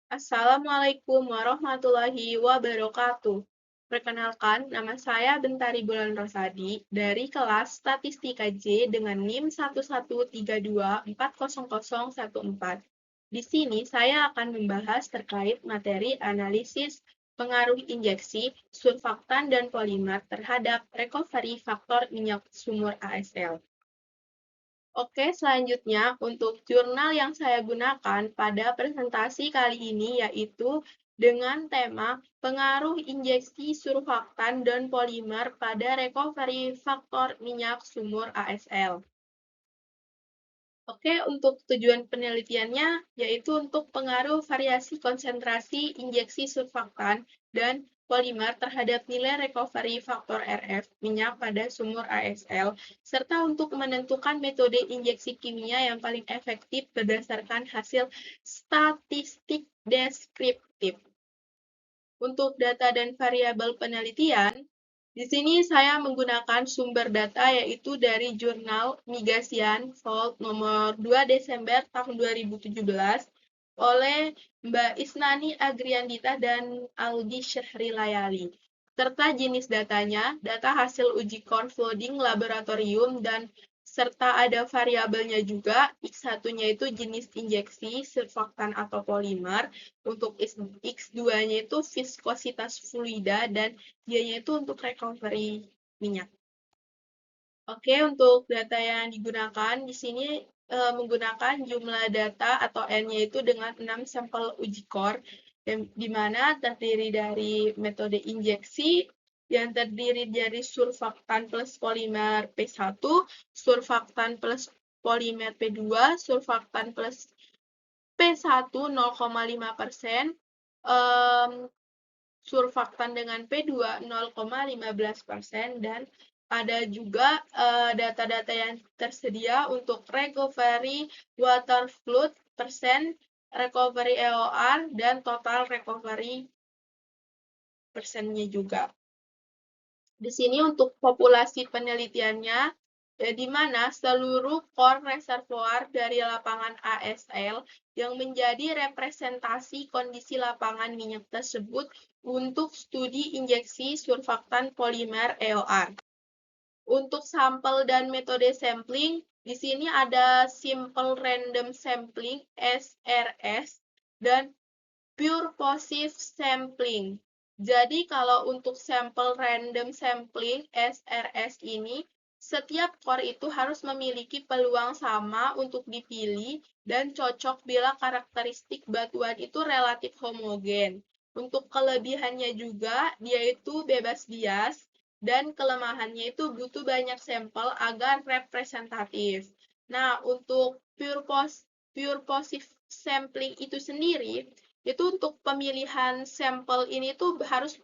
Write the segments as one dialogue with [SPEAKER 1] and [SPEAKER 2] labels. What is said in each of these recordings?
[SPEAKER 1] Assalamualaikum warahmatullahi wabarakatuh. Perkenalkan, nama saya Bentari Bulan Rosadi dari kelas Statistika J dengan NIM 113240014. Di sini saya akan membahas terkait materi analisis pengaruh injeksi, surfaktan, dan polimer terhadap recovery faktor minyak sumur ASL. Oke, selanjutnya untuk jurnal yang saya gunakan pada presentasi kali ini yaitu dengan tema pengaruh injeksi surfaktan dan polimer pada recovery faktor minyak sumur ASL. Oke, untuk tujuan penelitiannya yaitu untuk pengaruh variasi konsentrasi injeksi surfaktan dan polimer terhadap nilai recovery faktor RF minyak pada sumur ASL, serta untuk menentukan metode injeksi kimia yang paling efektif berdasarkan hasil statistik deskriptif. Untuk data dan variabel penelitian, di sini saya menggunakan sumber data yaitu dari jurnal Migasian Volt nomor 2 Desember tahun 2017 oleh Mbak Isnani Agriandita dan Aldi Syahrilayali. Serta jenis datanya, data hasil uji confounding laboratorium dan serta ada variabelnya juga. X1-nya itu jenis injeksi, surfaktan atau polimer. Untuk X2-nya itu viskositas fluida dan Y-nya itu untuk recovery minyak. Oke, untuk data yang digunakan di sini menggunakan jumlah data atau N-nya itu dengan 6 sampel uji core, di mana terdiri dari metode injeksi yang terdiri dari surfaktan plus polimer P1, surfaktan plus polimer P2, surfaktan plus P1 0,5%, surfaktan dengan P2 0,15%, dan ada juga data-data yang tersedia untuk recovery water flood persen, recovery EOR, dan total recovery persennya juga. Di sini untuk populasi penelitiannya, di mana seluruh core reservoir dari lapangan ASL yang menjadi representasi kondisi lapangan minyak tersebut untuk studi injeksi surfaktan polimer EOR. Untuk sampel dan metode sampling, di sini ada simple random sampling SRS dan pure positive sampling. Jadi kalau untuk sampel random sampling SRS ini, setiap core itu harus memiliki peluang sama untuk dipilih dan cocok bila karakteristik batuan itu relatif homogen. Untuk kelebihannya juga, dia itu bebas bias, dan kelemahannya itu butuh banyak sampel agar representatif. Nah, untuk pure positive sampling itu sendiri, itu untuk pemilihan sampel ini tuh harus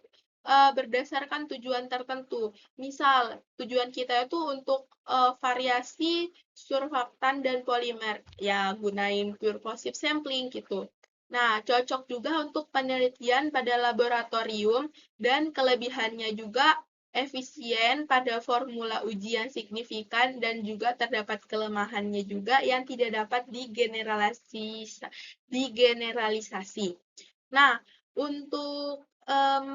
[SPEAKER 1] berdasarkan tujuan tertentu. Misal, tujuan kita itu untuk variasi surfaktan dan polimer. Ya, gunain pure positive sampling gitu. Nah, cocok juga untuk penelitian pada laboratorium dan kelebihannya juga efisien pada formula uji yang signifikan dan juga terdapat kelemahannya juga yang tidak dapat digeneralisasi. Nah, untuk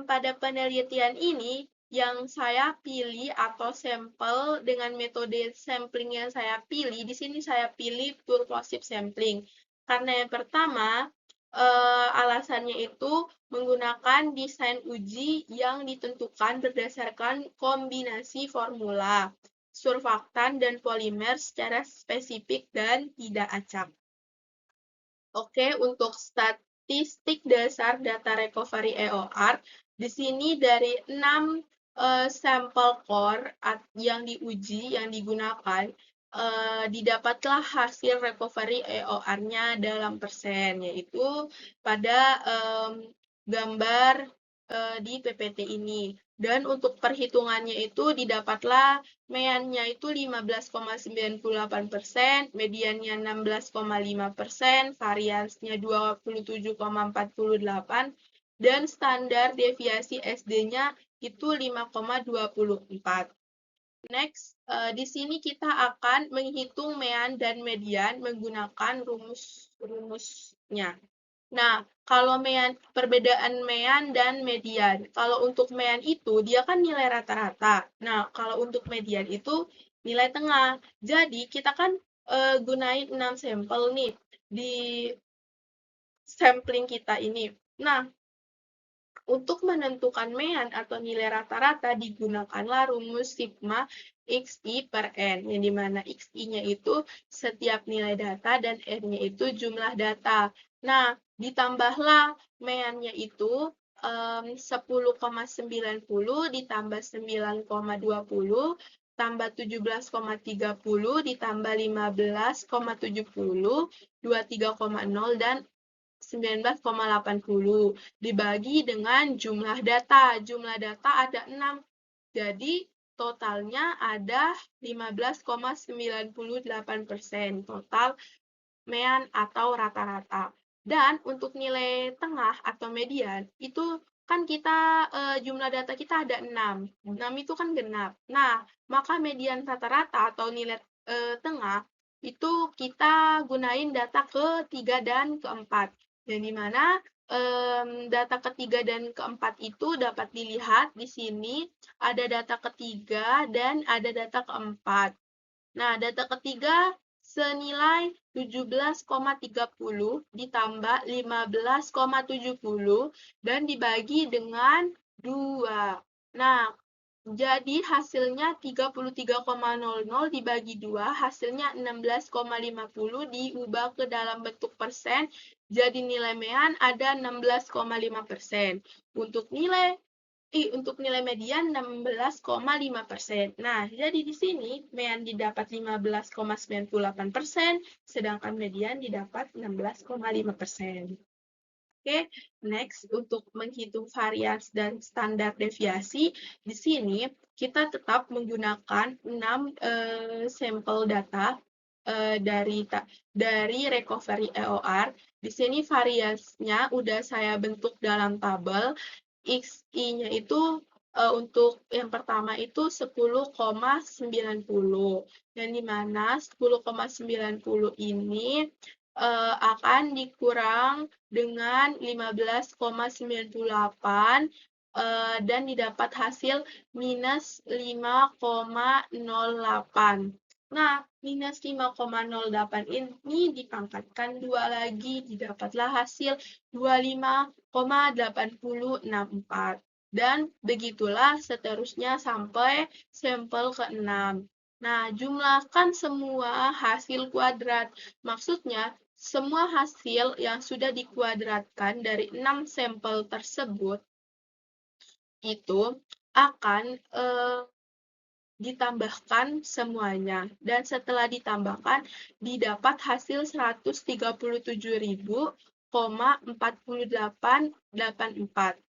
[SPEAKER 1] pada penelitian ini yang saya pilih atau sampel dengan metode sampling yang saya pilih, di sini saya pilih purposive sampling. Karena yang pertama, alasannya itu menggunakan desain uji yang ditentukan berdasarkan kombinasi formula, surfaktan, dan polimer secara spesifik dan tidak acak. Oke, untuk statistik dasar data recovery EOR, di sini dari 6 sampel core yang diuji, yang digunakan, didapatlah hasil recovery EOR-nya dalam persen, yaitu pada gambar di PPT ini. Dan untuk perhitungannya itu didapatlah meannya itu 15,98%, mediannya 16,5%, variansnya 27,48, dan standar deviasi SD-nya itu 5,24. Next, di sini kita akan menghitung mean dan median menggunakan rumusnya. Nah, kalau perbedaan mean dan median. Kalau untuk mean itu, dia kan nilai rata-rata. Nah, kalau untuk median itu nilai tengah. Jadi, kita kan gunain 6 sampel nih di sampling kita ini. Nah, untuk menentukan mean atau nilai rata-rata digunakanlah rumus sigma XI per N, yang dimana XI-nya itu setiap nilai data dan N-nya itu jumlah data. Nah, ditambahlah mean-nya itu 10,90 ditambah 9,20 tambah 17,30 ditambah 15,70, 23,0 dan 19,80 dibagi dengan jumlah data. Jumlah data ada 6. Jadi totalnya ada 15,98% total mean atau rata-rata. Dan untuk nilai tengah atau median itu kan kita jumlah data kita ada 6. 6 itu kan genap. Nah, maka median rata-rata atau nilai tengah itu kita gunain data ketiga dan keempat. Yang dimana data ketiga dan keempat itu dapat dilihat di sini ada data ketiga dan ada data keempat. Nah, data ketiga senilai 17,30 ditambah 15,70 dan dibagi dengan 2. Nah, jadi hasilnya 33,00 dibagi 2, hasilnya 16,50 diubah ke dalam bentuk persen, jadi nilai mean ada 16,5%. Untuk nilai median 16,5%. Nah, jadi di sini mean didapat 15,98%, sedangkan median didapat 16,5%. Oke, next untuk menghitung varians dan standar deviasi, di sini kita tetap menggunakan 6 sampel data dari recovery EOR. Di sini variasinya udah saya bentuk dalam tabel. XI-nya itu untuk yang pertama itu 10,90. Yang dimana 10,90 ini akan dikurang dengan 15,98 dan didapat hasil minus 5,08. Nah, minus 5,08 ini dipangkatkan 2 lagi, didapatlah hasil 25,8064. Dan begitulah seterusnya sampai sampel ke-6. Nah, jumlahkan semua hasil kuadrat. Maksudnya, semua hasil yang sudah dikuadratkan dari 6 sampel tersebut itu akan ditambahkan semuanya. Dan setelah ditambahkan, didapat hasil 137.000,4884.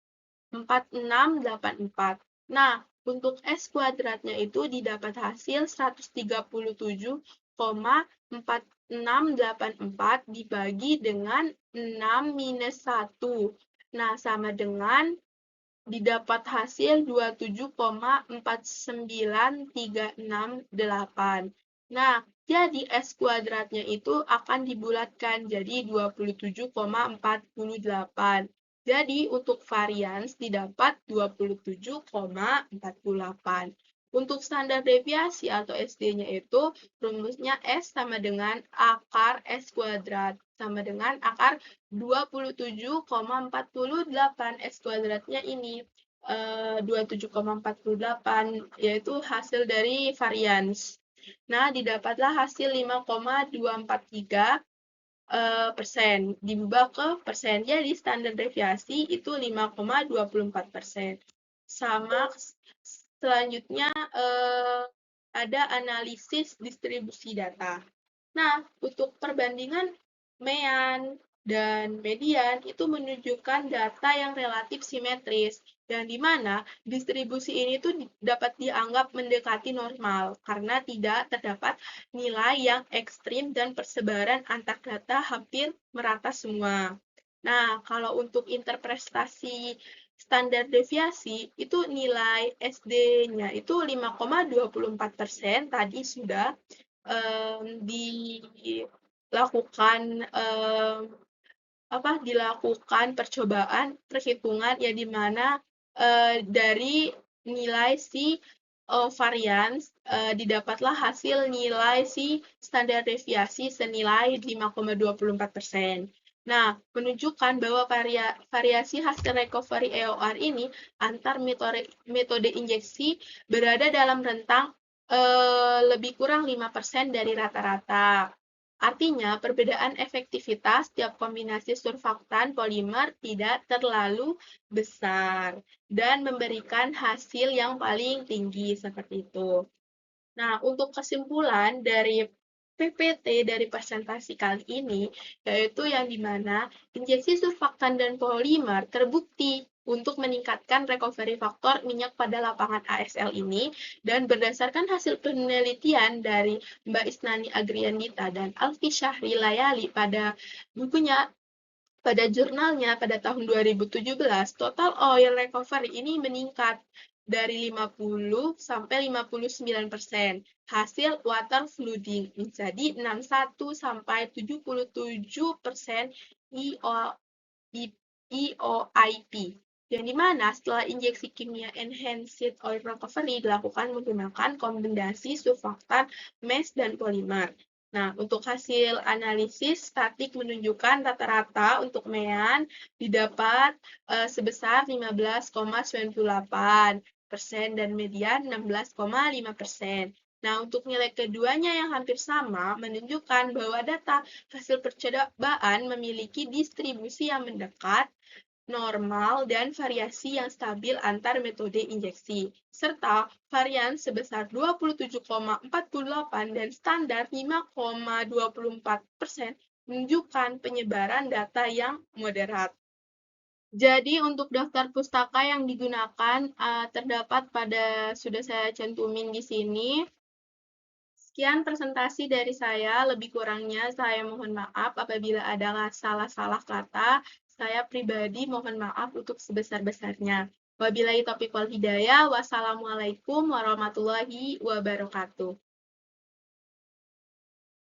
[SPEAKER 1] 4684. Nah, untuk S kuadratnya itu didapat hasil 137,4684 dibagi dengan 6 minus 1. Nah, sama dengan didapat hasil 27,49368. Nah, jadi S kuadratnya itu akan dibulatkan jadi 27,48. Jadi, untuk varians didapat 27,48. Untuk standar deviasi atau SD-nya itu, rumusnya S sama dengan akar S kuadrat, sama dengan akar 27,48. S kuadratnya ini 27,48, yaitu hasil dari varians. Nah, didapatlah hasil 5,243 persen, diubah ke persen. Jadi standar deviasi itu 5,24%. Sama selanjutnya ada analisis distribusi data. Nah, untuk perbandingan mean dan median itu menunjukkan data yang relatif simetris, yang dimana distribusi ini tuh dapat dianggap mendekati normal karena tidak terdapat nilai yang ekstrim dan persebaran antar data hampir merata semua. Nah, kalau untuk interpretasi standar deviasi itu nilai SD-nya itu 5,24%, tadi sudah dilakukan dilakukan percobaan perhitungan yang dimana dari nilai si varians didapatlah hasil nilai si standar deviasi senilai 5,24%. Nah, menunjukkan bahwa variasi hasil recovery EOR ini antar metode injeksi berada dalam rentang lebih kurang 5% dari rata-rata. Artinya, perbedaan efektivitas tiap kombinasi surfaktan polimer tidak terlalu besar dan memberikan hasil yang paling tinggi seperti itu. Nah, untuk kesimpulan dari PPT dari presentasi kali ini, yaitu yang dimana injeksi surfaktan dan polimer terbukti untuk meningkatkan recovery faktor minyak pada lapangan ASL ini, dan berdasarkan hasil penelitian dari Mbak Isnani Agriandita dan Alfi Syahri Layali pada bukunya pada jurnalnya pada tahun 2017, total oil recovery ini meningkat dari 50 sampai 59%. Hasil water flooding menjadi 61 sampai 77% EOIP. Yang dimana setelah injeksi kimia enhanced oil recovery dilakukan menggunakan kombinasi surfaktan, mesh, dan polimer. Nah, untuk hasil analisis statik menunjukkan rata-rata untuk MEAN didapat sebesar 15,98% dan median 16,5%. Nah, untuk nilai keduanya yang hampir sama menunjukkan bahwa data hasil percobaan memiliki distribusi yang mendekat, normal, dan variasi yang stabil antar metode injeksi, serta varian sebesar 27,48 dan standar 5,24% menunjukkan penyebaran data yang moderat. Jadi untuk daftar pustaka yang digunakan terdapat sudah saya cantumin di sini. Sekian presentasi dari saya, lebih kurangnya saya mohon maaf apabila ada salah-salah kata. Saya pribadi mohon maaf untuk sebesar-besarnya. Wabillahi taufiq wal hidayah. Wassalamualaikum warahmatullahi wabarakatuh.